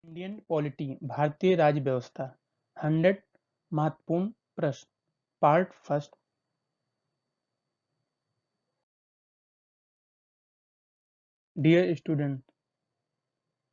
Indian polity भारतीय राज्य व्यवस्था 100 महत्वपूर्ण प्रश्न पार्ट फर्स्ट। डियर स्टूडेंट,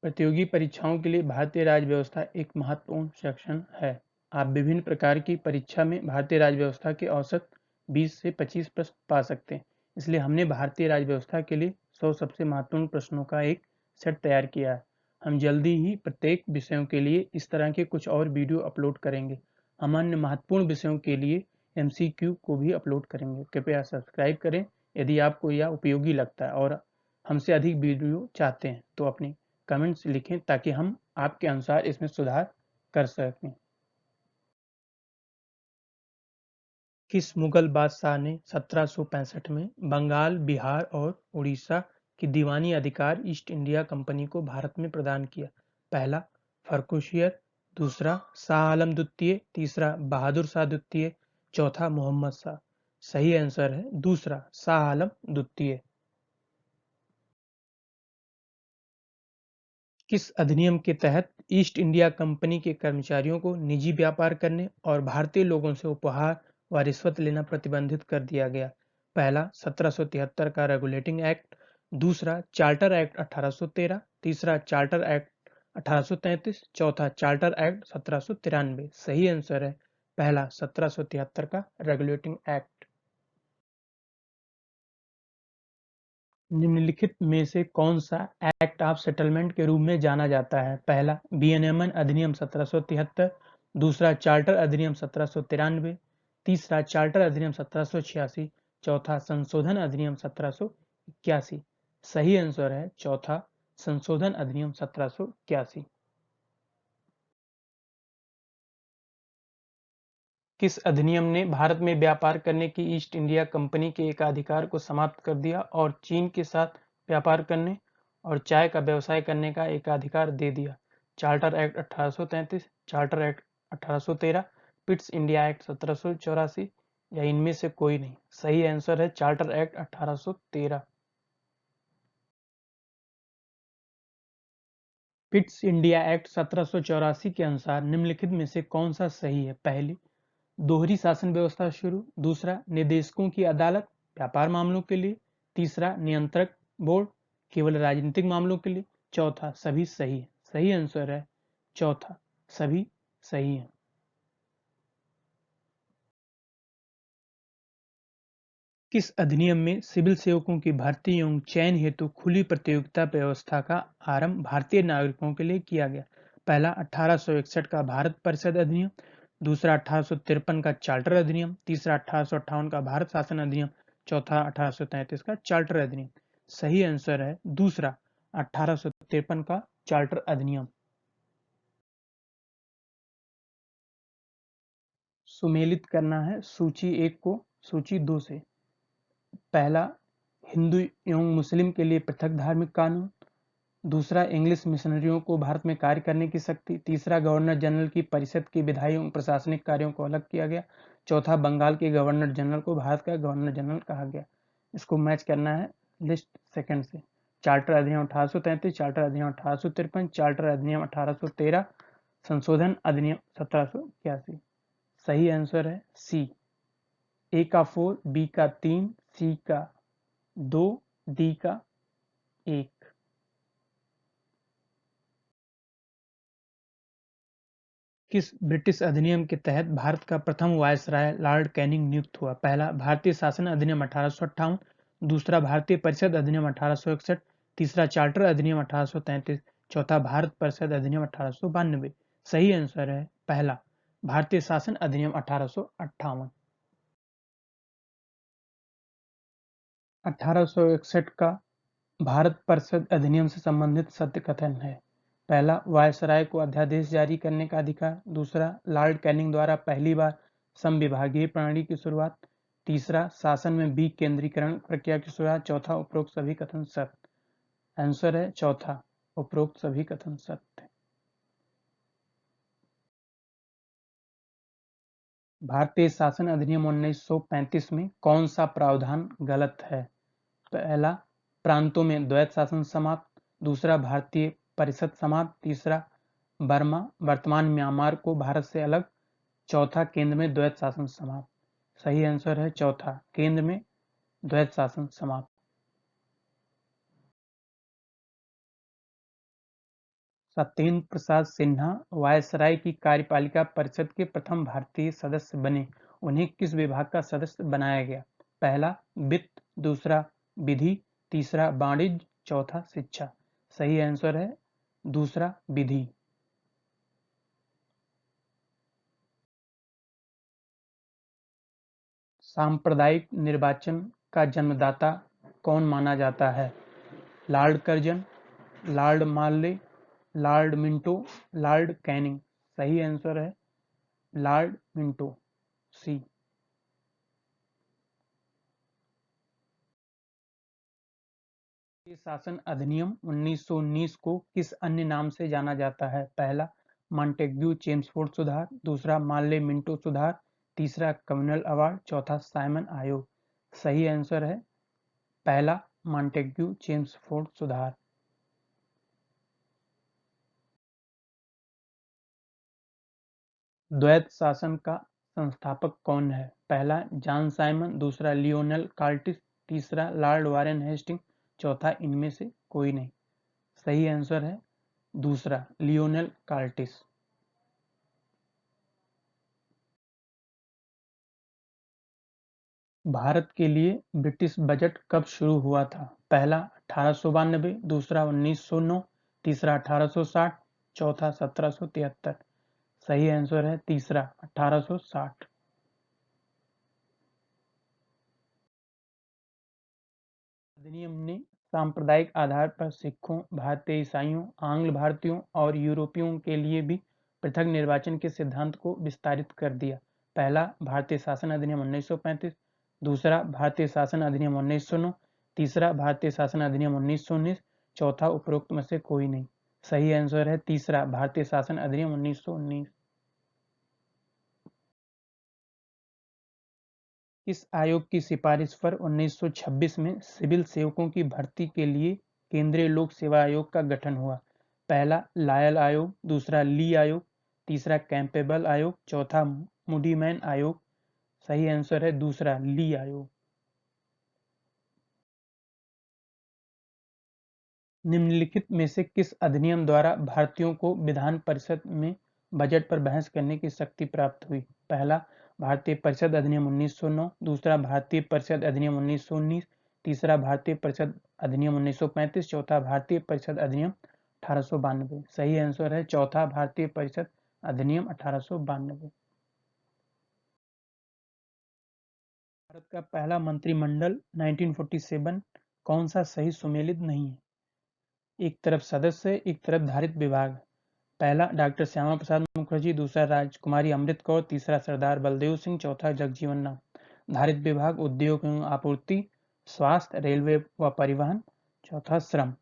प्रतियोगी परीक्षाओं के लिए भारतीय राज्य व्यवस्था एक महत्वपूर्ण सेक्शन है। आप विभिन्न प्रकार की परीक्षा में भारतीय राज्य व्यवस्था के औसत 20 से 25 प्रश्न पा सकते हैं। इसलिए हमने भारतीय राज्य व्यवस्था के लिए 100 सबसे महत्वपूर्ण प्रश्नों का एक सेट तैयार किया है। हम जल्दी ही प्रत्येक विषयों के लिए इस तरह के कुछ और वीडियो अपलोड करेंगे। हम अन्य महत्वपूर्ण विषयों के लिए MCQ को भी अपलोड करेंगे। कृपया सब्सक्राइब करें यदि आपको यह उपयोगी लगता है और हमसे अधिक वीडियो चाहते हैं तो अपने कमेंट्स लिखें ताकि हम आपके अनुसार इसमें सुधार कर सकें। किस मुगल बादशाह ने 1765 में बंगाल, बिहार और उड़ीसा की दीवानी अधिकार ईस्ट इंडिया कंपनी को भारत में प्रदान किया? पहला फर्रुखियर, दूसरा शाह आलम द्वितीय, तीसरा बहादुर शाह द्वितीय, चौथा मोहम्मद शाह। सही आंसर है दूसरा शाह आलम द्वितीय। किस अधिनियम के तहत ईस्ट इंडिया कंपनी के कर्मचारियों को निजी व्यापार करने और भारतीय लोगों से उपहार व रिश्वत लेना प्रतिबंधित कर दिया गया? पहला 1773 का रेगुलेटिंग एक्ट, दूसरा चार्टर एक्ट 1813, तीसरा चार्टर एक्ट 1833, चौथा चार्टर एक्ट 1793। सही आंसर है पहला 1773 का रेगुलेटिंग एक्ट। निम्नलिखित में से कौन सा एक्ट ऑफ सेटलमेंट के रूप में जाना जाता है? पहला विनियमन अधिनियम 1773, दूसरा चार्टर अधिनियम 1793, तीसरा चार्टर अधिनियम 1786, चौथा संशोधन अधिनियम 1781। सही आंसर है चौथा संशोधन अधिनियम 1781। किस अधिनियम ने भारत में व्यापार करने की ईस्ट इंडिया कंपनी के एकाधिकार को समाप्त कर दिया और चीन के साथ व्यापार करने और चाय का व्यवसाय करने का एकाधिकार दे दिया? Charter act 1833, charter act 1813, Pitt's India act 1784 या इनमें से कोई नहीं? सही आंसर है charter act 1813। Pitt's India act 1784 के अनुसार निम्नलिखित में से कौन सा सही है? पहली दोहरी शासन व्यवस्था शुरू, दूसरा निदेशकों की अदालत व्यापार मामलों के लिए, तीसरा नियंत्रक बोर्ड केवल राजनीतिक मामलों के लिए, चौथा सभी सही है। सही आंसर है चौथा सभी सही है। किस अधिनियम में सिविल सेवकों की भर्ती एवं चयन हेतु खुली प्रतियोगिता व्यवस्था का आरंभ भारतीय नागरिकों के लिए किया गया? पहला 1861 का भारत परिषद अधिनियम, दूसरा 1853 का चार्टर अधिनियम, तीसरा 1858 का भारत शासन अधिनियम, चौथा 1833 का चार्टर अधिनियम। सही आंसर है दूसरा 1853 का चार्टर अधिनियम। सुमेलित करना है सूची 1 को सूची 2 से। पहला हिंदू एवं मुस्लिम के लिए पृथक धार्मिक कानून, दूसरा इंग्लिश मिशनरियों को भारत में कार्य करने की शक्ति, तीसरा गवर्नर जनरल की परिषद के विधायी एवं प्रशासनिक कार्यों को अलग किया गया, चौथा बंगाल के गवर्नर जनरल को भारत का गवर्नर जनरल कहा गया। इसको मैच करना है लिस्ट सेकंड से। चार्टर अधिनियम 1833, चार्टर अधिनियम 1853, चार्टर अधिनियम 1813, संशोधन अधिनियम 1781। सही आंसर है सी। ए का 4, बी का 3, सी का 2, डी का 1। किस ब्रिटिश अधिनियम के तहत भारत का प्रथम वायसराय लॉर्ड कैनिंग नियुक्त हुआ? पहला भारतीय शासन अधिनियम 1858, दूसरा भारतीय परिषद अधिनियम 1861, तीसरा चार्टर अधिनियम 1833, चौथा भारत परिषद अधिनियम 1892। सही आंसर है पहला भारतीय शासन अधिनियम 1858। 1861 का भारत परिषद अधिनियम से संबंधित सत्य कथन है? पहला वायसराय को अध्यादेश जारी करने का अधिकार, दूसरा लॉर्ड कैनिंग द्वारा पहली बार समविभागीय प्रणाली की शुरुआत, तीसरा शासन में विकेंद्रीकरण प्रक्रिया की शुरुआत, चौथा उपरोक्त सभी कथन सत्य। आंसर है चौथा उपरोक्त सभी कथन सत्य। भारतीय शासन अधिनियम 1935 में कौन सा प्रावधान गलत है? पहला प्रांतों में द्वैत शासन समाप्त, दूसरा भारतीय परिषद समाप्त, तीसरा बर्मा, वर्तमान म्यांमार को भारत से अलग। चौथा, केंद्र में द्वैत शासन समाप्त। सही आंसर है चौथा, केंद्र में द्वैत शासन समाप्त। सत्येंद्र प्रसाद सिन्हा वायसराय की कार्यपालिका परिषद के प्रथम भारतीय सदस्य बने। उन्हें किस विभाग का सदस्य बनाया गया? पहला, वित्त, दूसरा, विधि, तीसरा, वाणिज्य, चौथा, शिक्षा। सही आंसर है दूसरा, विधि। सांप्रदायिक निर्वाचन का जन्मदाता कौन माना जाता है? लॉर्ड कर्जन, लॉर्ड मार्ले, लॉर्ड मिंटो, लॉर्ड कैनिंग। सही आंसर है लॉर्ड मिंटो, सी। शासन अधिनियम 1919 को किस अन्य नाम से जाना जाता है? पहला, मॉन्टेग्यू चेम्सफोर्ड सुधार, दूसरा, मार्ले मिंटो सुधार, तीसरा, कम्युनल अवार्ड, चौथा, साइमन आयोग। सही आंसर है पहला, मॉन्टेग्यू चेम्सफोर्ड सुधार। द्वैत शासन का संस्थापक कौन है? पहला, जॉन साइमन, दूसरा, लियोनेल कार्टिस, तीसरा, लॉर्ड वारेन हेस्टिंग, चौथा, इनमें से कोई नहीं। सही आंसर है दूसरा, लियोनेल कार्टिस। भारत के लिए ब्रिटिश बजट कब शुरू हुआ था? पहला, 1892, दूसरा, 1909, तीसरा, 1860, चौथा, 1773। सही आंसर है तीसरा, 1860। अधिनियम ने सांप्रदायिक आधार पर सिखों, भारतीय ईसाइयों, आंग्ल भारतीयों और यूरोपियों के लिए भी पृथक निर्वाचन के सिद्धांत को विस्तारित कर दिया। पहला, भारतीय शासन अधिनियम 1935, दूसरा, भारतीय शासन अधिनियम 1909, तीसरा, भारतीय शासन अधिनियम 1919, चौथा, उपरोक्त में से कोई नहीं। सही आंसर है तीसरा, भारतीय शासन अधिनियम 1919। इस आयोग की सिफारिश पर 1926 में सिविल सेवकों की भर्ती के लिए केंद्रीय लोक सेवा आयोग का गठन हुआ। पहला, लायल आयोग, दूसरा, ली आयोग, तीसरा, कैंपेबल आयोग, चौथा, मूडीमैन आयोग। सही आंसर है दूसरा, ली आयोग। निम्नलिखित में से किस अधिनियम द्वारा भारतीयों को विधान परिषद में बजट पर बहस करने की शक्ति प्राप्त हुई? पहला, भारतीय परिषद अधिनियम 1909, दूसरा, भारतीय परिषद अधिनियम 1919, तीसरा, भारतीय परिषद अधिनियम 1935, चौथा, भारतीय परिषद अधिनियम 1892। सही आंसर है चौथा, भारतीय परिषद अधिनियम 1892। भारत का पहला मंत्रिमंडल 1947 कौन सा सही सुमेलित नहीं है? एक तरफ सदस्य, एक तरफ धारित विभाग। पहला, डॉक्टर श्यामा प्रसाद मुखर्जी, दूसरा, राजकुमारी अमृत कौर, तीसरा, सरदार बलदेव सिंह, चौथा, जगजीवन राम। धारित विभाग उद्योग एवं आपूर्ति, स्वास्थ्य, रेलवे व परिवहन, चौथा, श्रम।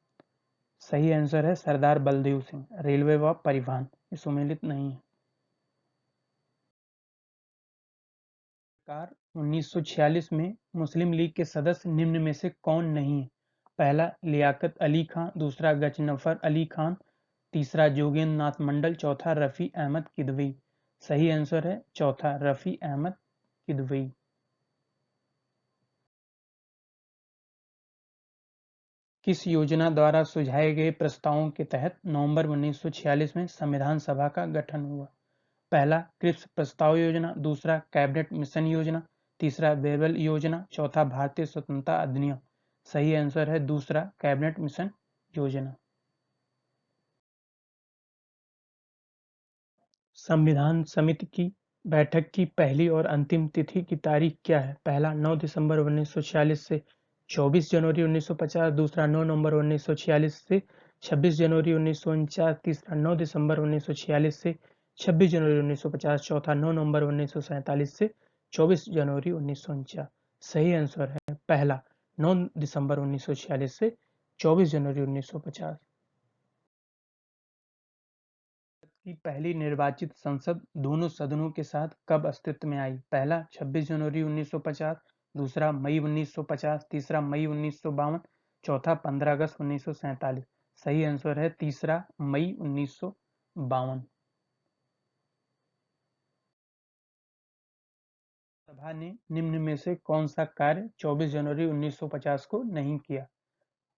सही आंसर है सरदार बलदेव सिंह, रेलवे व परिवहन। ये सुमेलित नहीं है। सरकार 1946 में मुस्लिम लीग के सदस्य निम्न में से कौन नहीं है? पहला, लियाकत अली खान, दूसरा, गजनफर अली खान, तीसरा, जोगेंद्र नाथ मंडल, चौथा, रफी अहमद किदवई। सही आंसर है चौथा, रफी अहमद किदवई। किस योजना द्वारा सुझाए गए प्रस्तावों के तहत नवंबर 1946 में संविधान सभा का गठन हुआ? पहला, क्रिप्स प्रस्ताव योजना, दूसरा, कैबिनेट मिशन योजना, तीसरा, बेरवेल योजना, चौथा, भारतीय स्वतंत्रता अधिनियम। सही आंसर है दूसरा, कैबिनेट मिशन योजना। संविधान समिति की बैठक की पहली और अंतिम तिथि की तारीख क्या है? पहला, 9 दिसंबर 1946 से 24 जनवरी 1950, दूसरा, 9 नवंबर 1946 से 26 जनवरी 1949, तीसरा, 9 दिसंबर 1946 से 26 जनवरी 1950, चौथा, 9 नवंबर 1947 से 24 जनवरी 1949। सही आंसर है पहला, 9 दिसंबर 1946 से 24 जनवरी 1950। की पहली निर्वाचित संसद दोनों सदनों के साथ कब अस्तित्व में आई? पहला, 26 जनवरी 1950, दूसरा, मई 1950, तीसरा, मई 1952, चौथा, 15 अगस्त 1947। सही आंसर है तीसरा, मई 1952। 52। सभा ने निम्न में से कौन सा कार्य 24 जनवरी 1950 को नहीं किया?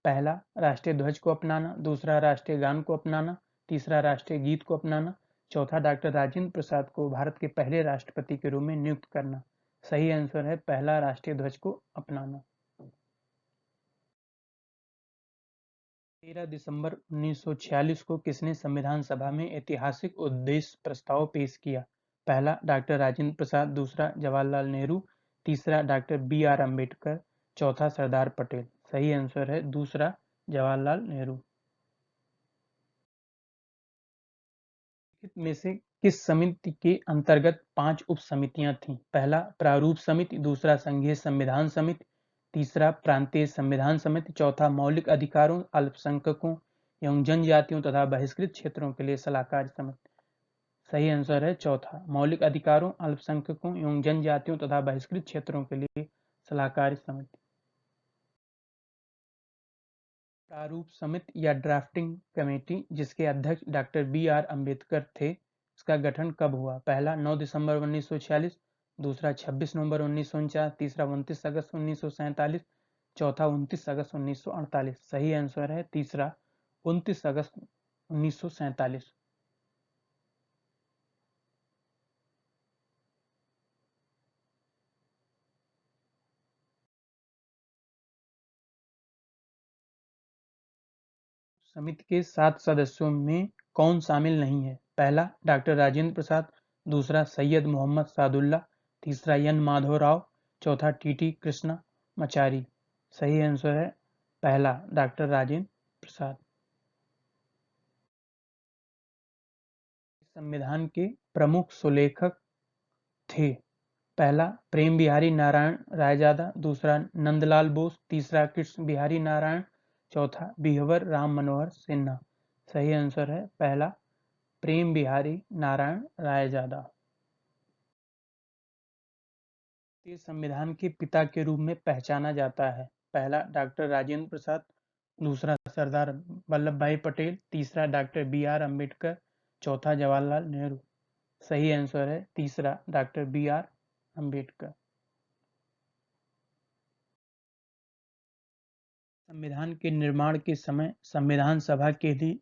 पहला, राष्ट्रीय ध्वज को अपनाना। दूसरा, राष्ट्रीय गान को अपनाना। तीसरा, राष्ट्रीय गीत को अपनाना। चौथा, डॉक्टर राजेंद्र प्रसाद को भारत के पहले राष्ट्रपति के रूप में नियुक्त करना। सही आंसर है पहला, राष्ट्रीय ध्वज को अपनाना। 13 दिसंबर 1946 को किसने संविधान सभा में ऐतिहासिक उद्देश्य प्रस्ताव पेश किया? पहला, डॉक्टर राजेंद्र प्रसाद। दूसरा, जवाहरलाल नेहरू। तीसरा, डॉक्टर बी.आर. अम्बेडकर। चौथा, सरदार पटेल। सही आंसर है दूसरा, जवाहरलाल नेहरू। में से किस समिति के अंतर्गत 5 उप समितियां थीं? पहला, प्रारूप समिति। दूसरा, संघीय संविधान समिति। तीसरा, प्रांतीय संविधान समिति। चौथा, मौलिक अधिकारों, अल्पसंख्यकों एवं जनजातियों तथा बहिष्कृत क्षेत्रों के लिए सलाहकार समिति। सही आंसर है चौथा, मौलिक अधिकारों, अल्पसंख्यकों एवं जनजातियों तथा बहिष्कृत क्षेत्रों के लिए सलाहकार समिति। प्रारूप समिति या ड्राफ्टिंग कमेटी, जिसके अध्यक्ष डॉक्टर बी.आर. अम्बेडकर थे, इसका गठन कब हुआ? पहला, 9 दिसंबर 1946। दूसरा, 26 नवंबर 1949। तीसरा, 29 अगस्त 1947। चौथा, 29 अगस्त 1948। सही आंसर है तीसरा, 29 अगस्त 1947। समिति के 7 सदस्यों में कौन शामिल नहीं है? पहला, डॉक्टर राजेंद्र प्रसाद। दूसरा, सैयद मोहम्मद सादुल्ला। तीसरा, एन माधव राव। चौथा, टी कृष्णमाचारी। सही आंसर है पहला, डॉक्टर राजेंद्र प्रसाद। संविधान के प्रमुख सुलेखक थे? पहला, प्रेम बिहारी नारायण रायजादा। दूसरा, नंदलाल बोस। तीसरा, कृष्ण बिहारी नारायण। चौथा, बिहवर राम मनोहर सिन्हा। सही आंसर है पहला, प्रेम बिहारी नारायण रायजादा। भारतीय संविधान के पिता के रूप में पहचाना जाता है? पहला, डॉक्टर राजेंद्र प्रसाद। दूसरा, सरदार वल्लभ भाई पटेल। तीसरा, डॉक्टर बी.आर. अम्बेडकर। चौथा, जवाहरलाल नेहरू। सही आंसर है तीसरा, डॉक्टर बी.आर. अम्बेडकर। संविधान के निर्माण के समय संविधान सभा के लिए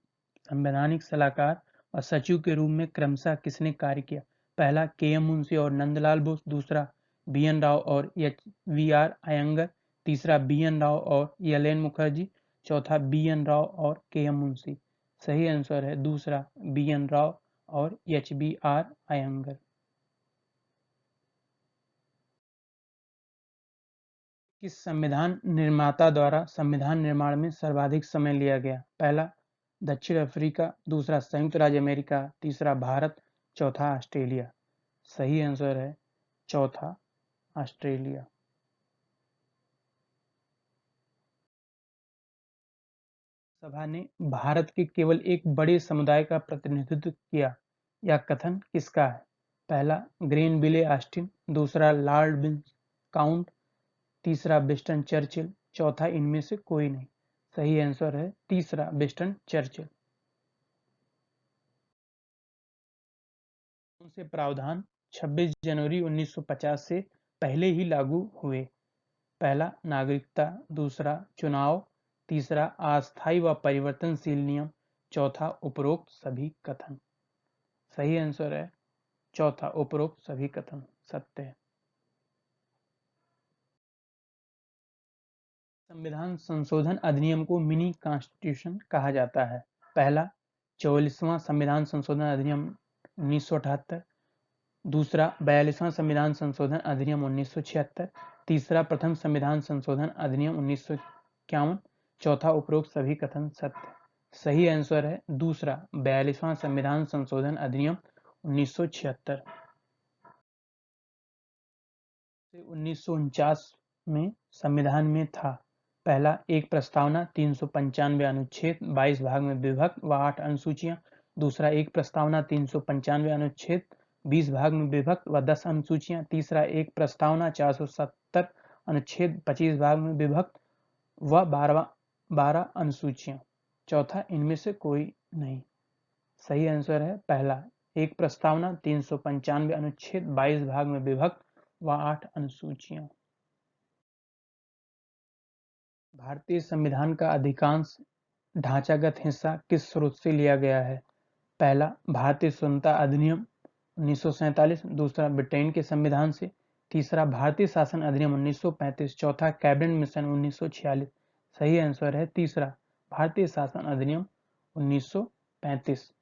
संवैधानिक सलाहकार और सचिव के रूप में क्रमशः किसने कार्य किया? पहला, के.एम. मुंशी और नंदलाल बोस। दूसरा, बी.एन. राव और एच.वी.आर. अयंगर। तीसरा, बी.एन. राव और एल.एन. मुखर्जी। चौथा, बी.एन. राव और के.एम. मुंशी। सही आंसर है दूसरा, बी.एन. राव और एच.बी.आर. अयंगर। किस संविधान निर्माता द्वारा संविधान निर्माण में सर्वाधिक समय लिया गया? पहला, दक्षिण अफ्रीका। दूसरा, संयुक्त राज्य अमेरिका। तीसरा, भारत। चौथा, ऑस्ट्रेलिया। सही आंसर है चौथा, ऑस्ट्रेलिया। सभा ने भारत के केवल एक बड़े समुदाय का प्रतिनिधित्व किया, यह कथन किसका है? पहला, ग्रेनविले ऑस्टिन। दूसरा, लॉर्ड विस्काउंट। तीसरा, विंस्टन चर्चिल। चौथा, इनमें से कोई नहीं। सही आंसर है तीसरा, विंस्टन चर्चिल। कौन से प्रावधान 26 जनवरी 1950 से पहले ही लागू हुए? पहला, नागरिकता। दूसरा, चुनाव। तीसरा, अस्थायी व परिवर्तनशील नियम। चौथा, उपरोक्त सभी कथन। सही आंसर है चौथा, उपरोक्त सभी कथन सत्य है। संविधान संशोधन अधिनियम को मिनी कॉन्स्टिट्यूशन कहा जाता है? पहला, 44वां संविधान संशोधन अधिनियम 1978। दूसरा, 42वां संविधान संशोधन अधिनियम 1976। तीसरा, प्रथम संविधान संशोधन अधिनियम 1951। चौथा, उपरोक्त सभी कथन सत्य। सही आंसर है दूसरा, 42वां संविधान संशोधन अधिनियम 1976। से 1949 में संविधान में था? पहला, एक प्रस्तावना, 395 अनुच्छेद, 22 भाग में विभक्त व 8 अनुसूचियां। दूसरा, एक प्रस्तावना, 395 अनुच्छेद, 20 भाग में विभक्त व 10 अनुसूचियां। तीसरा, एक प्रस्तावना, 470 अनुच्छेद, 25 भाग में विभक्त व 12 अनुसूचियां। चौथा, इनमें से कोई नहीं। सही आंसर है पहला। एक प्रस्तावना 395 अनुच्छेद 22 भाग में विभक्त व 8 अनुसूचियां। भारतीय संविधान का अधिकांश ढांचागत हिस्सा किस स्रोत से लिया गया है? पहला, भारतीय स्वतंत्रता अधिनियम 1947, दूसरा ब्रिटेन के संविधान से, तीसरा भारतीय शासन अधिनियम 1935, चौथा कैबिनेट मिशन 1946। सही आंसर है तीसरा, भारतीय शासन अधिनियम 1935।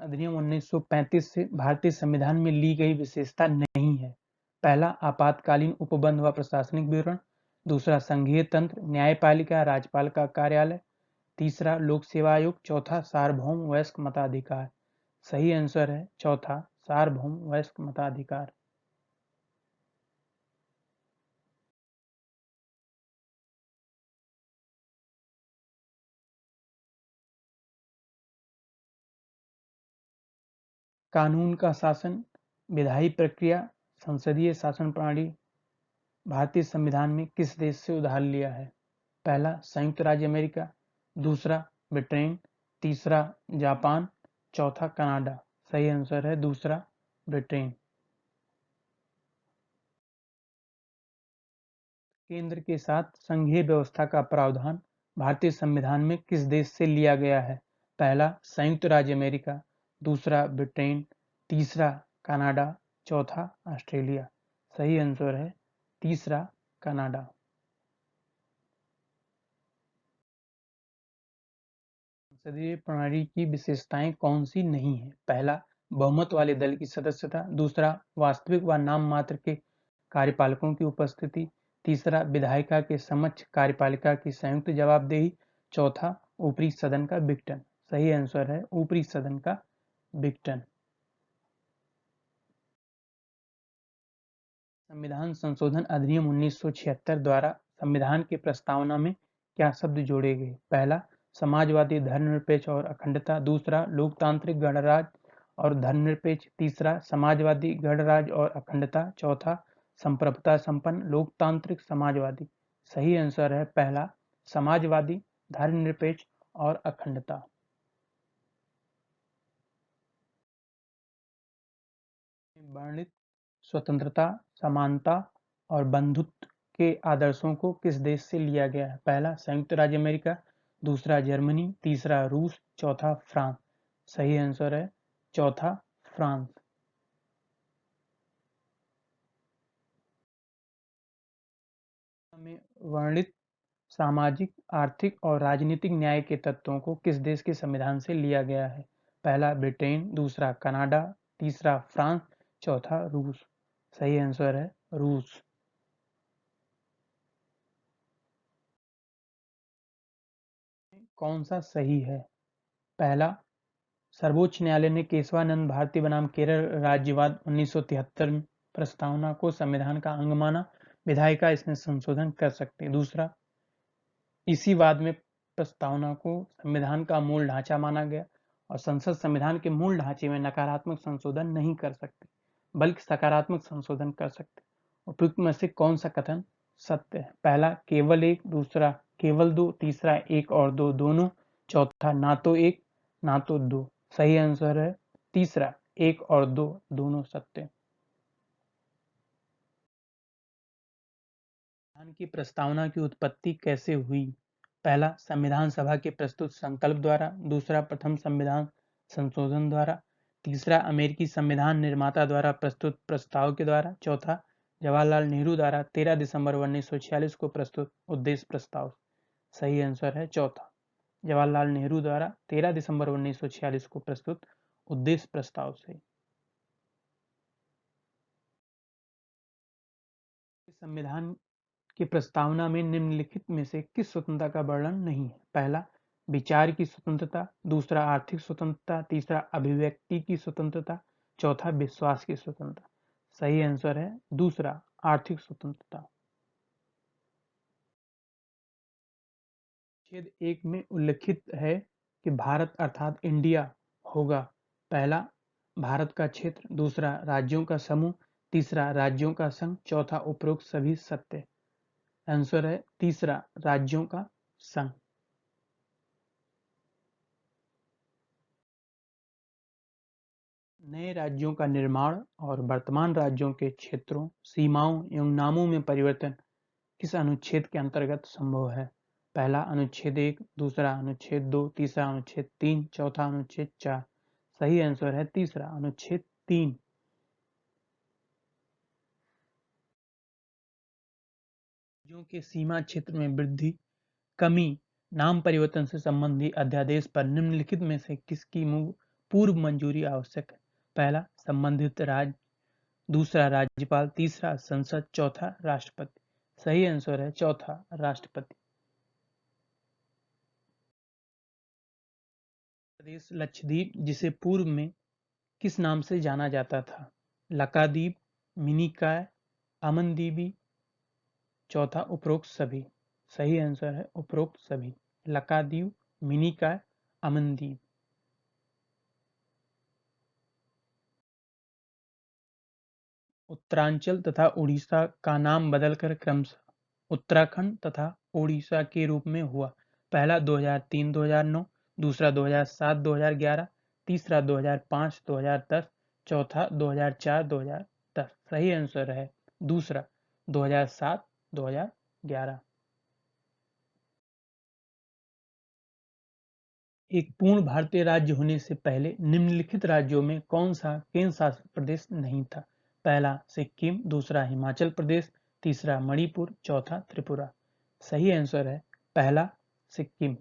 अधिनियम 1935 से भारतीय संविधान में ली गई विशेषता नहीं है। पहला, आपातकालीन उपबंध व प्रशासनिक विवरण, दूसरा संघीय तंत्र, न्यायपालिका, राज्यपाल का कार्यालय, तीसरा लोक सेवा आयोग, चौथा सार्वभौम वयस्क मताधिकार। सही आंसर है चौथा, सार्वभौम वयस्क मताधिकार। कानून का शासन, विधायी प्रक्रिया, संसदीय शासन प्रणाली भारतीय संविधान में किस देश से उधार लिया है? पहला, संयुक्त राज्य अमेरिका, दूसरा ब्रिटेन, तीसरा जापान, चौथा कनाडा। सही आंसर है दूसरा, ब्रिटेन। केंद्र के साथ संघीय व्यवस्था का प्रावधान भारतीय संविधान में किस देश से लिया गया है? पहला, संयुक्त राज्य अमेरिका, दूसरा ब्रिटेन, तीसरा कनाडा, चौथा ऑस्ट्रेलिया। सही आंसर है तीसरा, कनाडा। संसदीय प्रणाली की विशेषताएं कौन सी नहीं है? पहला, बहुमत वाले दल की सदस्यता, दूसरा वास्तविक व नाम मात्र के कार्यपालकों की उपस्थिति, तीसरा विधायिका के समक्ष कार्यपालिका की संयुक्त जवाबदेही, चौथा ऊपरी सदन का विघटन। सही आंसर है ऊपरी सदन का विघटन। संविधान संशोधन अधिनियम 1976 द्वारा संविधान की प्रस्तावना में क्या शब्द जोड़े गए? पहला, समाजवादी, धर्मनिरपेक्ष और अखंडता, दूसरा लोकतांत्रिक गणराज्य और धर्मनिरपेक्ष, तीसरा समाजवादी, गणराज्य और अखंडता, चौथा संप्रभुता संपन्न लोकतांत्रिक समाजवादी। सही आंसर है पहला, समाजवादी, धर्मनिरपेक्ष और अखंडता। वर्णित स्वतंत्रता, समानता और बंधुत्व के आदर्शों को किस देश से लिया गया है? पहला, संयुक्त राज्य अमेरिका, दूसरा जर्मनी, तीसरा रूस, चौथा फ्रांस। सही आंसर है चौथा, फ्रांस। में वर्णित सामाजिक, आर्थिक और राजनीतिक न्याय के तत्वों को किस देश के संविधान से लिया गया है? पहला ब्रिटेन, दूसरा कनाडा, तीसरा फ्रांस, चौथा रूस। सही आंसर है रूस। कौन सा सही है? पहला, सर्वोच्च न्यायालय ने केशवानंद भारती बनाम केरल राज्यवाद 1973 प्रस्तावना को संविधान का अंग माना, विधायिका इसमें संशोधन कर सकते। दूसरा, इसी वाद में प्रस्तावना को संविधान का मूल ढांचा माना गया और संसद संविधान के मूल ढांचे में नकारात्मक संशोधन नहीं कर सकती बल्कि सकारात्मक संशोधन कर सकते। उपयुक्त में से कौन सा कथन सत्य है? पहला, केवल एक, दूसरा केवल दो, तीसरा एक और दो दोनों, चौथा ना तो एक ना तो दो। सही आंसर है तीसरा, एक और दो दोनों सत्य। संविधान की प्रस्तावना की उत्पत्ति कैसे हुई? पहला, संविधान सभा के प्रस्तुत संकल्प द्वारा, दूसरा प्रथम संविधान संशोधन द्वारा, तीसरा अमेरिकी संविधान निर्माता द्वारा प्रस्तुत प्रस्ताव के द्वारा, चौथा जवाहरलाल नेहरू द्वारा 13 दिसंबर 1946 को प्रस्तुत उद्देश्य प्रस्ताव। सही आंसर है चौथा, जवाहरलाल नेहरू द्वारा 13 दिसंबर 1946 को प्रस्तुत उद्देश्य प्रस्ताव से। संविधान की प्रस्तावना में निम्नलिखित में से किस स्वतंत्रता का वर्णन नहीं है? पहला, विचार की स्वतंत्रता, दूसरा आर्थिक स्वतंत्रता, तीसरा अभिव्यक्ति की स्वतंत्रता, चौथा विश्वास की स्वतंत्रता। सही आंसर है दूसरा, आर्थिक स्वतंत्रता। छेद एक में उल्लिखित है कि भारत अर्थात इंडिया होगा। पहला, भारत का क्षेत्र, दूसरा राज्यों का समूह, तीसरा राज्यों का संघ, चौथा उपरोक्त सभी सत्य। आंसर है तीसरा राज्यों का संघ। नए राज्यों का निर्माण और वर्तमान राज्यों के क्षेत्रों, सीमाओं एवं नामों में परिवर्तन किस अनुच्छेद के अंतर्गत संभव है? पहला अनुच्छेद 1, दूसरा अनुच्छेद 2, तीसरा अनुच्छेद 3, चौथा अनुच्छेद 4। सही आंसर है तीसरा अनुच्छेद 3। राज्यों के सीमा क्षेत्र में वृद्धि, कमी, नाम परिवर्तन से संबंधी अध्यादेश पर निम्नलिखित में से किसकी पूर्व मंजूरी आवश्यक है? पहला संबंधित राज्य, दूसरा राज्यपाल, तीसरा संसद, चौथा राष्ट्रपति। सही आंसर है चौथा राष्ट्रपति। प्रदेश लक्षद्वीप जिसे पूर्व में किस नाम से जाना जाता था? लकाद्वीप, मिनिकॉय, अमनदीवी, चौथा उपरोक्त सभी। सही आंसर है उपरोक्त सभी। लकाद्वीप, मिनिकॉय, अमनदीव। उत्तरांचल तथा उड़ीसा का नाम बदलकर क्रमशः उत्तराखंड तथा ओडिशा के रूप में हुआ। पहला 2003-2009, दूसरा 2007-2011, तीसरा 2005-2010, चौथा 2004-2010। सही आंसर है दूसरा 2007-2011। एक पूर्ण भारतीय राज्य होने से पहले निम्नलिखित राज्यों में कौन सा केंद्र शासित प्रदेश नहीं था? पहला सिक्किम, दूसरा हिमाचल प्रदेश, तीसरा मणिपुर, चौथा त्रिपुरा। सही आंसर है पहला सिक्किम।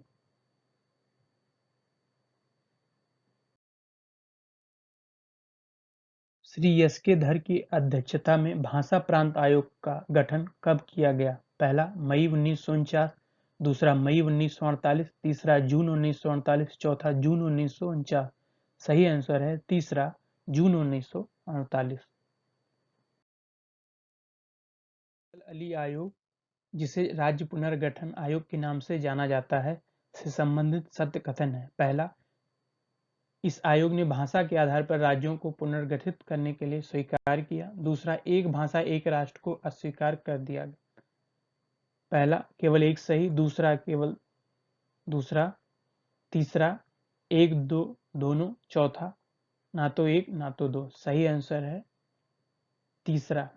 श्री एस के धर की अध्यक्षता में भाषा प्रांत आयोग का गठन कब किया गया? पहला मई 1949, दूसरा मई 1948, तीसरा जून 1948, चौथा जून 1949। सही आंसर है तीसरा जून 1948। अली आयोग, जिसे राज्य पुनर्गठन आयोग के नाम से जाना जाता है, से संबंधित सत्य कथन है। पहला, इस आयोग ने भाषा के आधार पर राज्यों को पुनर्गठित करने के लिए स्वीकार किया। दूसरा, एक भाषा एक राष्ट्र को अस्वीकार कर दिया गया। पहला केवल एक सही, दूसरा, तीसरा एक दो दोनों, चौथा ना तो एक ना तो दो। सही आंसर है तीसरा,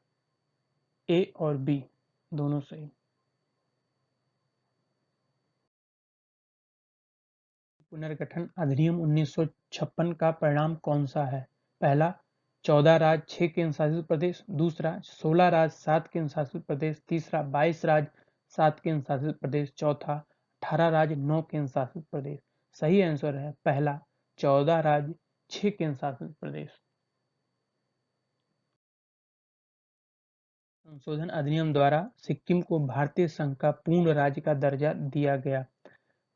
ए और बी दोनों सही। पुनर्गठन अधिनियम 1956 का परिणाम कौन सा है? पहला, 14 राज्य 6 केंद्र शासित प्रदेश, दूसरा 16 राज्य 7 केंद्र शासित प्रदेश, तीसरा 22 राज्य 7 केंद्र शासित प्रदेश, चौथा 18 राज्य 9 केंद्र शासित प्रदेश। सही आंसर है पहला 14 राज्य 6 केंद्र शासित प्रदेश। संशोधन अधिनियम द्वारा सिक्किम को भारतीय संघ का पूर्ण राज्य का दर्जा दिया गया।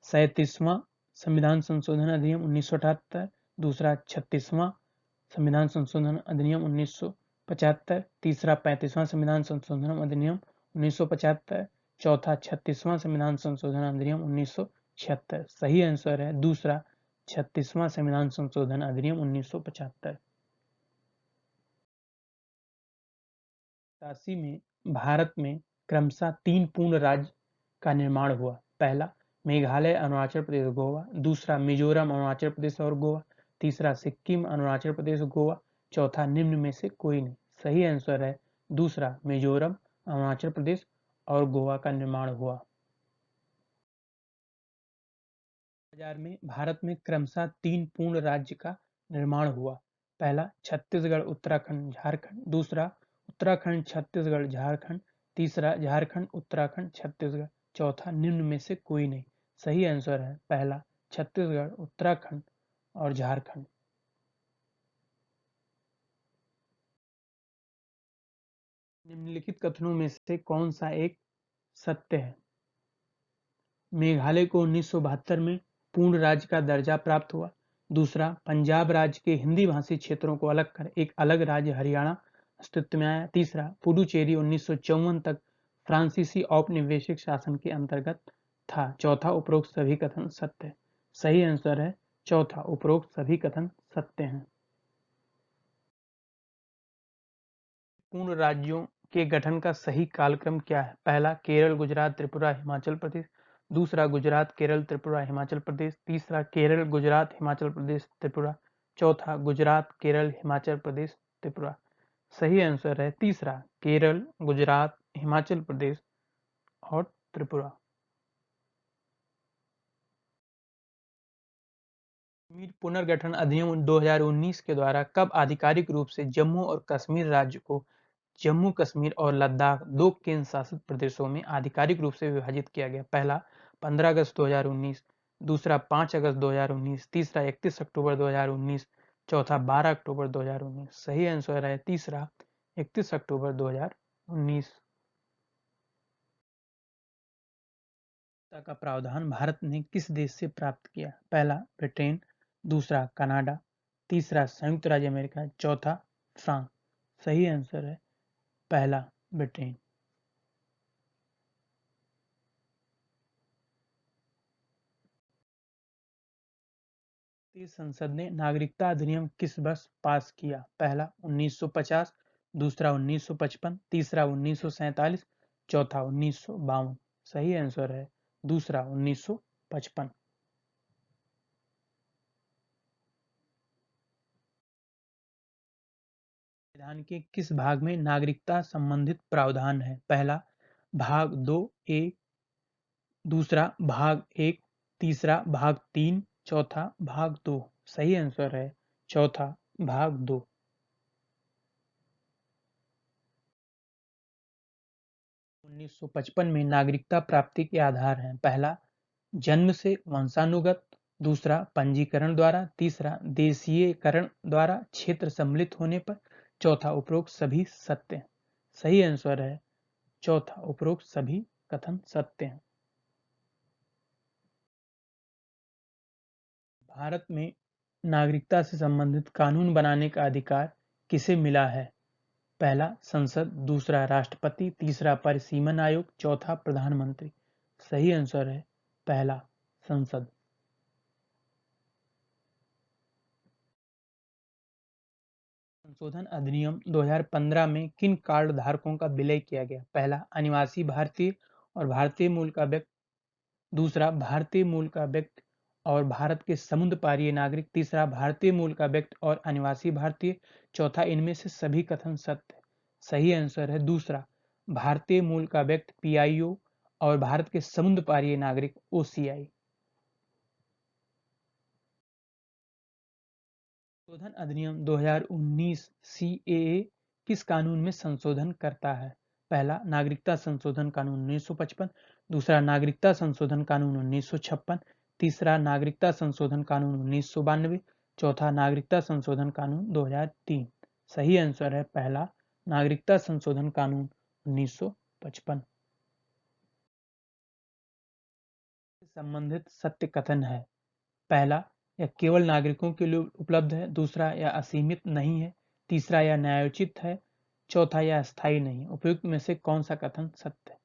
37वां संविधान संशोधन अधिनियम 1978, दूसरा 36वां संविधान संशोधन अधिनियम 1975, तीसरा 35वां संविधान संशोधन अधिनियम 1975, चौथा 36वां संविधान संशोधन अधिनियम 1976। सही आंसर है दूसरा 36वां संविधान संशोधन अधिनियम 1975। 87 में भारत में क्रमशः 3 पूर्ण राज्य का निर्माण हुआ। पहला मेघालय, अरुणाचल प्रदेश, गोवा, दूसरा मिजोरम, अरुणाचल प्रदेश और गोवा, तीसरा सिक्किम, अरुणाचल प्रदेश, गोवा, चौथा निम्न में से कोई नहीं। सही आंसर है दूसरा मिजोरम, अरुणाचल प्रदेश और गोवा का निर्माण हुआ। 2000 में भारत में क्रमशः 3 पूर्ण राज्य का निर्माण हुआ। पहला छत्तीसगढ़, उत्तराखंड, झारखंड, दूसरा उत्तराखंड, छत्तीसगढ़, झारखंड, तीसरा झारखंड, उत्तराखंड, छत्तीसगढ़, चौथा निम्न में से कोई नहीं। सही आंसर है पहला छत्तीसगढ़, उत्तराखंड और झारखंड। निम्नलिखित कथनों में से कौन सा एक सत्य है? मेघालय को 1972 में पूर्ण राज्य का दर्जा प्राप्त हुआ। दूसरा, पंजाब राज्य के हिंदी भाषी क्षेत्रों को अलग कर एक अलग राज्य हरियाणा अस्तित्व में आया। तीसरा, पुडुचेरी 1954 तक फ्रांसीसी औपनिवेशिक शासन के अंतर्गत था। चौथा, उपरोक्त सभी कथन सत्य है। सही आंसर है चौथा, उपरोक्त सभी कथन सत्य हैं। पूर्ण राज्यों के गठन का सही कालक्रम क्या है? पहला, केरल, गुजरात, त्रिपुरा, हिमाचल प्रदेश। दूसरा, गुजरात, केरल, त्रिपुरा, हिमाचल प्रदेश। तीसरा, केरल, गुजरात, हिमाचल प्रदेश, त्रिपुरा। चौथा, गुजरात, केरल, हिमाचल प्रदेश, त्रिपुरा। सही आंसर है तीसरा, केरल, गुजरात, हिमाचल प्रदेश और त्रिपुरा। कश्मीर पुनर्गठन अधिनियम 2019 के द्वारा कब आधिकारिक रूप से जम्मू और कश्मीर राज्य को जम्मू कश्मीर और लद्दाख दो केंद्र शासित प्रदेशों में आधिकारिक रूप से विभाजित किया गया? पहला, 15 अगस्त 2019। दूसरा, 5 अगस्त 2019। तीसरा, 31 अक्टूबर 2019। चौथा, 12 अक्टूबर 2019। सही आंसर है तीसरा, 31 अक्टूबर 2019। का प्रावधान भारत ने किस देश से प्राप्त किया? पहला, ब्रिटेन। दूसरा, कनाडा। तीसरा, संयुक्त राज्य अमेरिका। चौथा, फ्रांस। सही आंसर है पहला, ब्रिटेन। संसद ने नागरिकता अधिनियम किस वर्ष पास किया? पहला, 1950। दूसरा, 1955। तीसरा, 1947। चौथा, 1952। सही आंसर है दूसरा, 1955। संविधान के किस भाग में नागरिकता संबंधित प्रावधान है? पहला, भाग 2 ए। दूसरा, भाग 1। तीसरा, भाग 3। चौथा, भाग 2। सही आंसर है चौथा, भाग 2। 1955 में नागरिकता प्राप्ति के आधार हैं। पहला, जन्म से वंशानुगत। दूसरा, पंजीकरण द्वारा। तीसरा, देशीयकरण द्वारा क्षेत्र सम्मिलित होने पर। चौथा, उपरोक्त सभी सत्य हैं। सही आंसर है चौथा, उपरोक्त सभी कथन सत्य हैं। भारत में नागरिकता से संबंधित कानून बनाने का अधिकार किसे मिला है? पहला, संसद। दूसरा, राष्ट्रपति। तीसरा, परिसीमन आयोग। चौथा, प्रधानमंत्री। सही आंसर है पहला, संसद। संशोधन अधिनियम 2015 में किन कार्ड धारकों का विलय किया गया? पहला, अनिवासी भारतीय और भारतीय मूल का व्यक्ति। दूसरा, भारतीय मूल का व्यक्ति और भारत के समुद्र पारीय नागरिक। तीसरा, भारतीय मूल का व्यक्ति और अनिवासी भारतीय। चौथा, इनमें से सभी कथन सत्य। सही आंसर है दूसरा, भारतीय मूल का व्यक्ति पीआईओ और भारत के समुद्र पारीय नागरिक ओसीआई। संशोधन अधिनियम 2019 सीएए किस कानून में संशोधन करता है? पहला, नागरिकता संशोधन कानून 1955। दूसरा, नागरिकता संशोधन कानून 1956। तीसरा, नागरिकता संशोधन कानून 1992। चौथा, नागरिकता संशोधन कानून 2003। सही आंसर है पहला, नागरिकता संशोधन कानून 1955। संबंधित सत्य कथन है। पहला, यह केवल नागरिकों के लिए उपलब्ध है। दूसरा, यह असीमित नहीं है। तीसरा, यह न्यायोचित है। चौथा, यह अस्थायी नहीं। उपयुक्त में से कौन सा कथन सत्य है?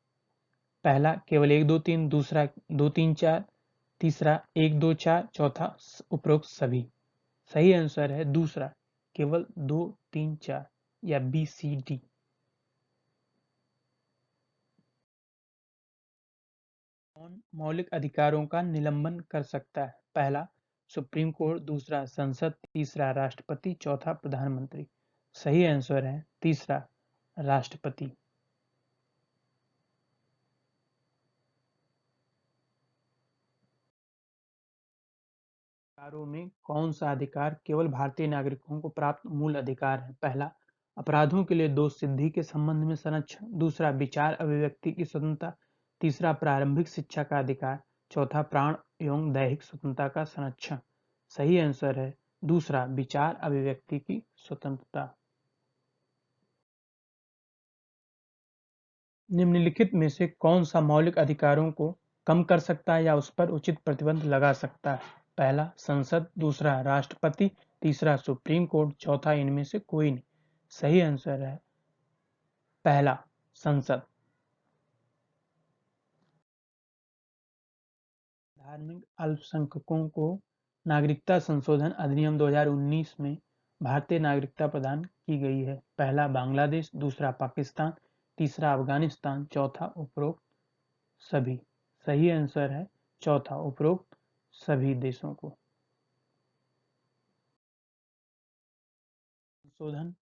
पहला, केवल 1 2 3। दूसरा, 2 3 4। तीसरा, 1 2 4। चौथा, उपरोक्त सभी। सही आंसर है दूसरा, केवल 2 3 4 या बी सी डी। कौन मौलिक अधिकारों का निलंबन कर सकता है? पहला, सुप्रीम कोर्ट। दूसरा, संसद। तीसरा, राष्ट्रपति। चौथा, प्रधानमंत्री। सही आंसर है तीसरा, राष्ट्रपति। अधिकारों में कौन सा अधिकार केवल भारतीय नागरिकों को प्राप्त मूल अधिकार है? पहला, अपराधों के लिए दोष सिद्धि के संबंध में संरक्षण। दूसरा, विचार अभिव्यक्ति की स्वतंत्रता। तीसरा, प्रारंभिक शिक्षा का अधिकार। चौथा, प्राण एवं दैहिक स्वतंत्रता का संरक्षण। सही आंसर है दूसरा, विचार अभिव्यक्ति की स्वतंत्रता। निम्नलिखित में से कौन सा मौलिक अधिकारों को कम कर सकता है या उस पर उचित प्रतिबंध लगा सकता है? पहला, संसद। दूसरा, राष्ट्रपति। तीसरा, सुप्रीम कोर्ट। चौथा, इनमें से कोई नहीं। सही आंसर है पहला, संसद। धार्मिक अल्पसंख्यकों को नागरिकता संशोधन अधिनियम 2019 में भारतीय नागरिकता प्रदान की गई है? पहला बांग्लादेश, दूसरा पाकिस्तान, तीसरा अफगानिस्तान, चौथा उपरोक्त सभी। सही आंसर है चौथा उपरोक्त सभी देशों को। संशोधन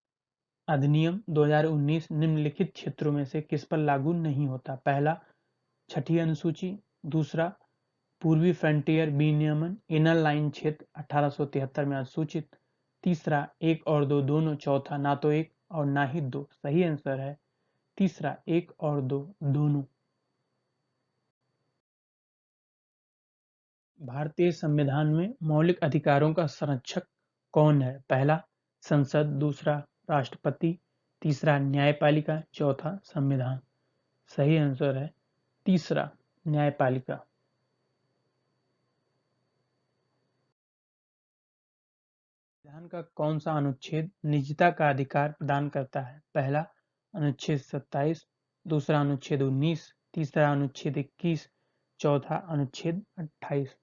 अधिनियम 2019 निम्नलिखित क्षेत्रों में से किस पर लागू नहीं होता? पहला छठी अनुसूची, दूसरा पूर्वी फ्रंटियर विनियमन इनर लाइन क्षेत्र 1873 में अधिसूचित, तीसरा एक और दो दोनों, चौथा ना तो एक और ना ही दो। सही आंसर है तीसरा एक और दो दोनों। भारतीय संविधान में मौलिक अधिकारों का संरक्षक कौन है? पहला संसद, दूसरा राष्ट्रपति, तीसरा न्यायपालिका, चौथा संविधान। सही आंसर है तीसरा न्यायपालिका। संविधान का कौन सा अनुच्छेद निजता का अधिकार प्रदान करता है? पहला अनुच्छेद 27, दूसरा अनुच्छेद 19, तीसरा अनुच्छेद 21, चौथा अनुच्छेद 28।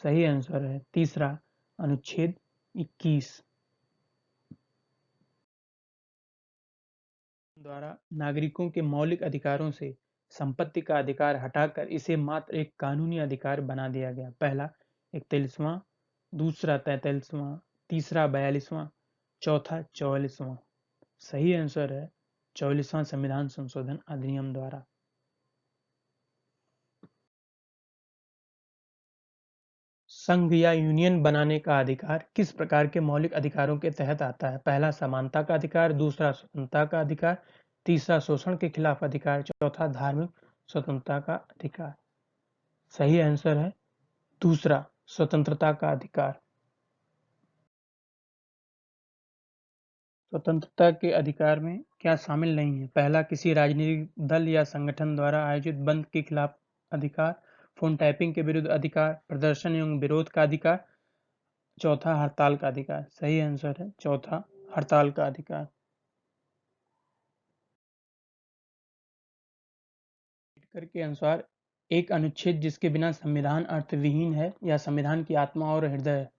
सही आंसर है तीसरा अनुच्छेद 21 द्वारा नागरिकों के मौलिक अधिकारों से संपत्ति का अधिकार हटाकर इसे मात्र एक कानूनी अधिकार बना दिया गया। पहला 41वां, दूसरा 43वां, तीसरा 42वां, चौथा 44वां। सही आंसर है 44वां संविधान संशोधन अधिनियम द्वारा। संघ या यूनियन बनाने का अधिकार किस प्रकार के मौलिक अधिकारों के तहत आता है? पहला समानता का अधिकार, दूसरा स्वतंत्रता का अधिकार, तीसरा शोषण के खिलाफ अधिकार, चौथा धार्मिक स्वतंत्रता का अधिकार। सही आंसर है दूसरा स्वतंत्रता का अधिकार। स्वतंत्रता के अधिकार में क्या शामिल नहीं है? पहला किसी राजनीतिक दल या संगठन द्वारा आयोजित बंद के खिलाफ अधिकार, फोन टैपिंग के विरुद्ध अधिकार, प्रदर्शन एवं विरोध का अधिकार, चौथा हड़ताल का अधिकार। सही आंसर है चौथा हड़ताल का अधिकार। अम्बेडकर के अनुसार एक अनुच्छेद जिसके बिना संविधान अर्थविहीन है या संविधान की आत्मा और हृदय है।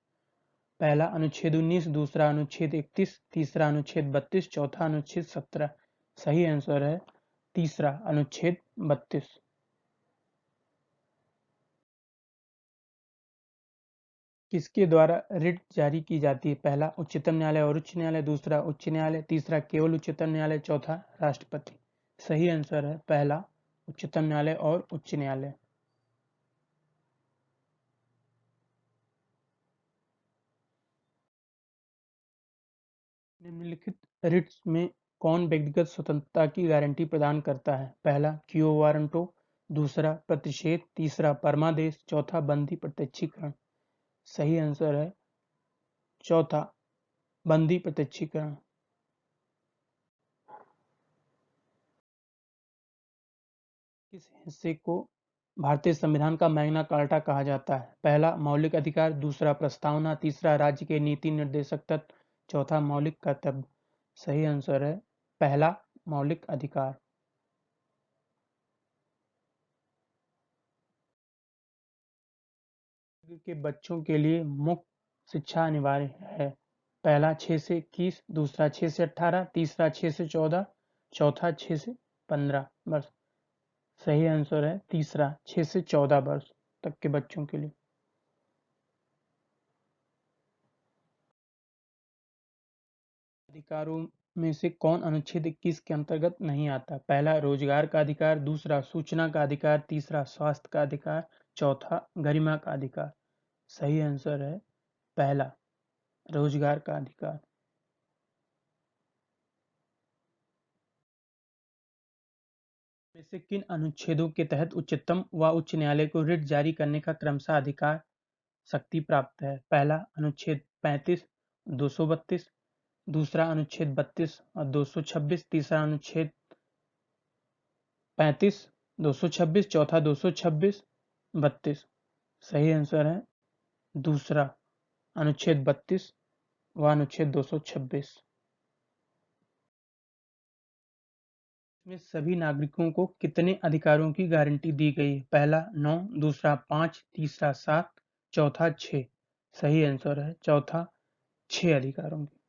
पहला अनुच्छेद 19, दूसरा अनुच्छेद 31, तीसरा अनुच्छेद 32, चौथा अनुच्छेद 17। सही आंसर है तीसरा अनुच्छेद 32। किसके द्वारा रिट जारी की जाती है? पहला उच्चतम न्यायालय और उच्च न्यायालय, दूसरा उच्च न्यायालय, तीसरा केवल उच्चतम न्यायालय, चौथा राष्ट्रपति। सही आंसर है पहला उच्चतम न्यायालय और उच्च न्यायालय। निम्नलिखित रिट्स में कौन व्यक्तिगत स्वतंत्रता की गारंटी प्रदान करता है? पहला क्यो वारंटो, दूसरा प्रतिषेध, तीसरा परमादेश, चौथा बंदी प्रत्यक्षीकरण। सही आंसर है चौथा बंदी प्रत्यक्षीकरण। किस हिस्से को भारतीय संविधान का मैग्ना कार्टा कहा जाता है? पहला मौलिक अधिकार, दूसरा प्रस्तावना, तीसरा राज्य के नीति निर्देशक तत्व, चौथा मौलिक कर्तव्य। सही आंसर है पहला मौलिक अधिकार। के बच्चों के लिए मुफ्त शिक्षा अनिवार्य है? पहला 6 से 21, दूसरा 6 से 18, तीसरा 6 से 14, चौथा 6 से 15 वर्ष। सही आंसर है तीसरा 6 से 14 वर्ष तक के बच्चों के लिए। अधिकारों में से कौन अनुच्छेद 21 के अंतर्गत नहीं आता? पहला रोजगार का अधिकार, दूसरा सूचना का अधिकार, तीसरा स्वास्थ्य का अधिकार, चौथा गरिमा का अधिकार। सही आंसर है पहला रोजगार का अधिकार। में से किन अनुच्छेदों के तहत उच्चतम व उच्च न्यायालय को रिट जारी करने का क्रमशः अधिकार शक्ति प्राप्त है? पहला अनुच्छेद 35, 232, दूसरा अनुच्छेद 32 और 226, तीसरा अनुच्छेद 35, 226, चौथा 226, 32। सही आंसर है दूसरा अनुच्छेद 32 व अनुच्छेद 226। इसमें सभी नागरिकों को कितने अधिकारों की गारंटी दी गई है? पहला 9, दूसरा 5, तीसरा 7, चौथा 6। सही आंसर है चौथा 6 अधिकारों की।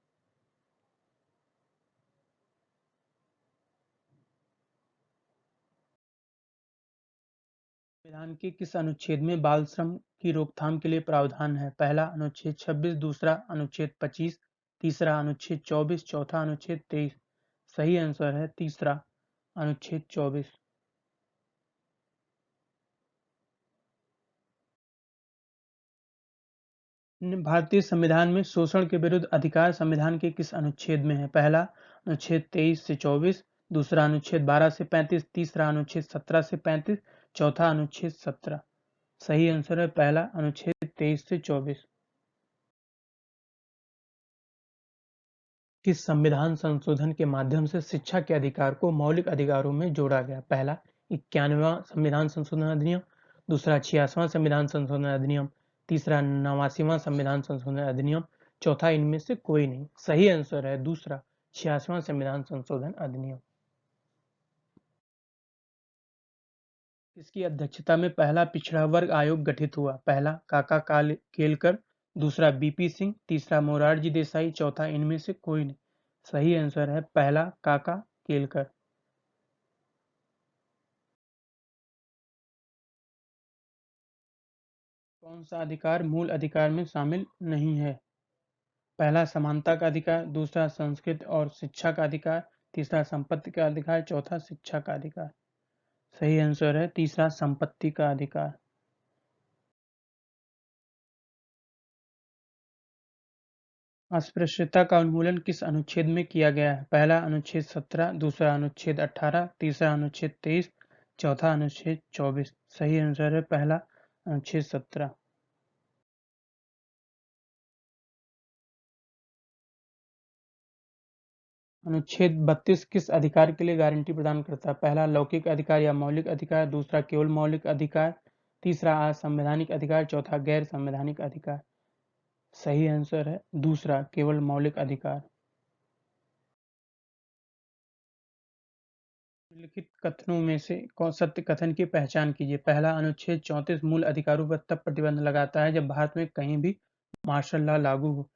संविधान के किस अनुच्छेद में बाल श्रम की रोकथाम के लिए प्रावधान है? पहला अनुच्छेद 26, दूसरा अनुच्छेद 25, तीसरा अनुच्छेद 24, चौथा अनुच्छेद 23। सही आंसर है तीसरा अनुच्छेद 24। भारतीय संविधान में शोषण के विरुद्ध अधिकार संविधान के किस अनुच्छेद में है? पहला अनुच्छेद 23 से 24, दूसरा अनुच्छेद 12 से 35, तीसरा अनुच्छेद 17 से 35, चौथा अनुच्छेद 17। सही आंसर है पहला अनुच्छेद 23 से 24। किस संविधान संशोधन के माध्यम से शिक्षा के अधिकार को मौलिक अधिकारों में जोड़ा गया? पहला 91वां संविधान संशोधन अधिनियम, दूसरा 86वां संविधान संशोधन अधिनियम, तीसरा 89वां संविधान संशोधन अधिनियम, चौथा इनमें से कोई नहीं। सही आंसर है दूसरा 86वां संविधान संशोधन अधिनियम। किसकी अध्यक्षता में पहला पिछड़ा वर्ग आयोग गठित हुआ? पहला काका केलकर, दूसरा बीपी सिंह, तीसरा मोरारजी देसाई, चौथा इनमें से कोई नहीं। सही आंसर है पहला काका केलकर। कौन सा अधिकार मूल अधिकार में शामिल नहीं है? पहला समानता का अधिकार, दूसरा संस्कृत और शिक्षा का अधिकार, तीसरा संपत्ति का अधिकार, चौथा शिक्षा का अधिकार। सही आंसर है तीसरा संपत्ति का अधिकार। अस्पृश्यता का उन्मूलन किस अनुच्छेद में किया गया है? पहला अनुच्छेद 17, दूसरा अनुच्छेद 18, तीसरा अनुच्छेद 23, चौथा अनुच्छेद 24। सही आंसर है पहला अनुच्छेद 17। अनुच्छेद 32 किस अधिकार के लिए गारंटी प्रदान करता है? पहला लौकिक अधिकार या मौलिक अधिकार, दूसरा केवल मौलिक अधिकार, तीसरा असंवैधानिक अधिकार, चौथा गैर संवैधानिक अधिकार। सही आंसर है दूसरा केवल मौलिक अधिकार। लिखित कथनों में से सत्य कथन की पहचान कीजिए। पहला अनुच्छेद 34 मूल अधिकारों पर तब प्रतिबंध लगाता है जब भारत में कहीं भी मार्शल लॉ लागू हो।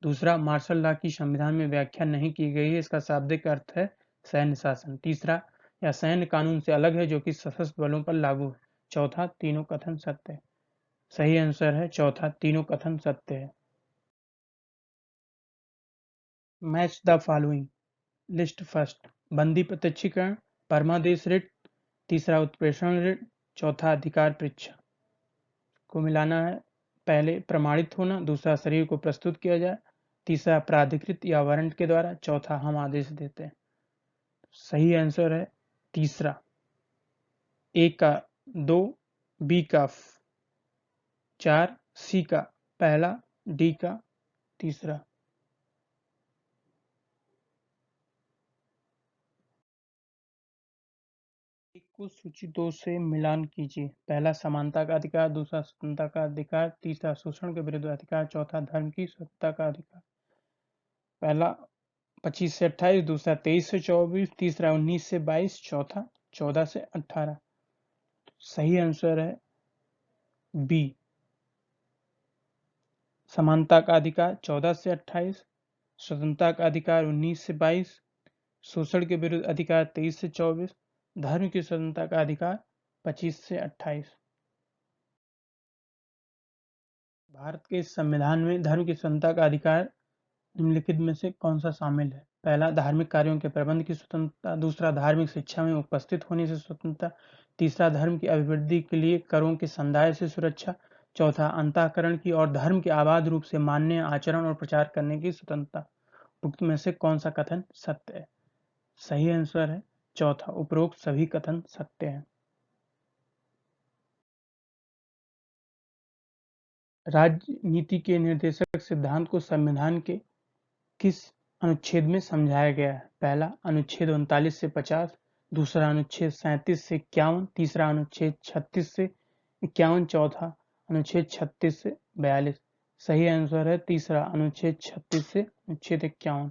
दूसरा, मार्शल लॉ की संविधान में व्याख्या नहीं की गई है, इसका शाब्दिक अर्थ है सैन्य शासन। तीसरा, यह सैन्य कानून से अलग है जो कि सशस्त्र बलों पर लागू है। चौथा, तीनों कथन सत्य है। सही आंसर है चौथा, तीनों कथन सत्य है। Match the following list first. बंदी प्रत्यक्षीकरण, परमादेश रिट, तीसरा उत्प्रेषण रिट, चौथा अधिकार परीक्षा। को मिलाना है। पहले प्रमाणित होना, दूसरा शरीर को प्रस्तुत किया जाए, तीसरा प्राधिकृत या वारंट के द्वारा, चौथा हम आदेश देते हैं। सही आंसर है तीसरा, ए का 2, बी का 4, सी का पहला, डी का तीसरा। एक को सूची 2 से मिलान कीजिए। पहला समानता का अधिकार, दूसरा स्वतंत्रता का अधिकार, तीसरा शोषण के विरुद्ध अधिकार, चौथा धर्म की स्वतंत्रता का अधिकार। पहला 25 से 28, दूसरा 23 से 24, तीसरा 19 से 22, चौथा 14 से 18। सही आंसर है बी, समानता का अधिकार 14 से 28, स्वतंत्रता का अधिकार 19 से 22, शोषण के विरुद्ध अधिकार 23 से 24, धर्म की स्वतंत्रता का अधिकार 25 से 28। भारत के संविधान में धर्म की स्वतंत्रता का अधिकार निम्नलिखित में से कौन सा शामिल है? पहला, धार्मिक कार्यों के प्रबंध की स्वतंत्रता, दूसरा धार्मिक शिक्षा में उपस्थित होने से स्वतंत्रता, तीसरा धर्म की अभिवृद्धि के लिए करों के संदाय से सुरक्षा, चौथा अंतःकरण की और धर्म के आबाद रूप से मान्य आचरण और प्रचार करने की स्वतंत्रता। उक्त में से कौन सा कथन सत्य है? सही आंसर है चौथा, उपरोक्त सभी कथन सत्य हैं। राजनीति के निर्देशक सिद्धांत को संविधान के किस अनुच्छेद में समझाया गया है? पहला अनुच्छेद 39 से 50, दूसरा अनुच्छेद 37 से 51, तीसरा अनुच्छेद 36 से 51, चौथा अनुच्छेद 36 से 42। सही आंसर है तीसरा अनुच्छेद 36 से अनुच्छेद 51।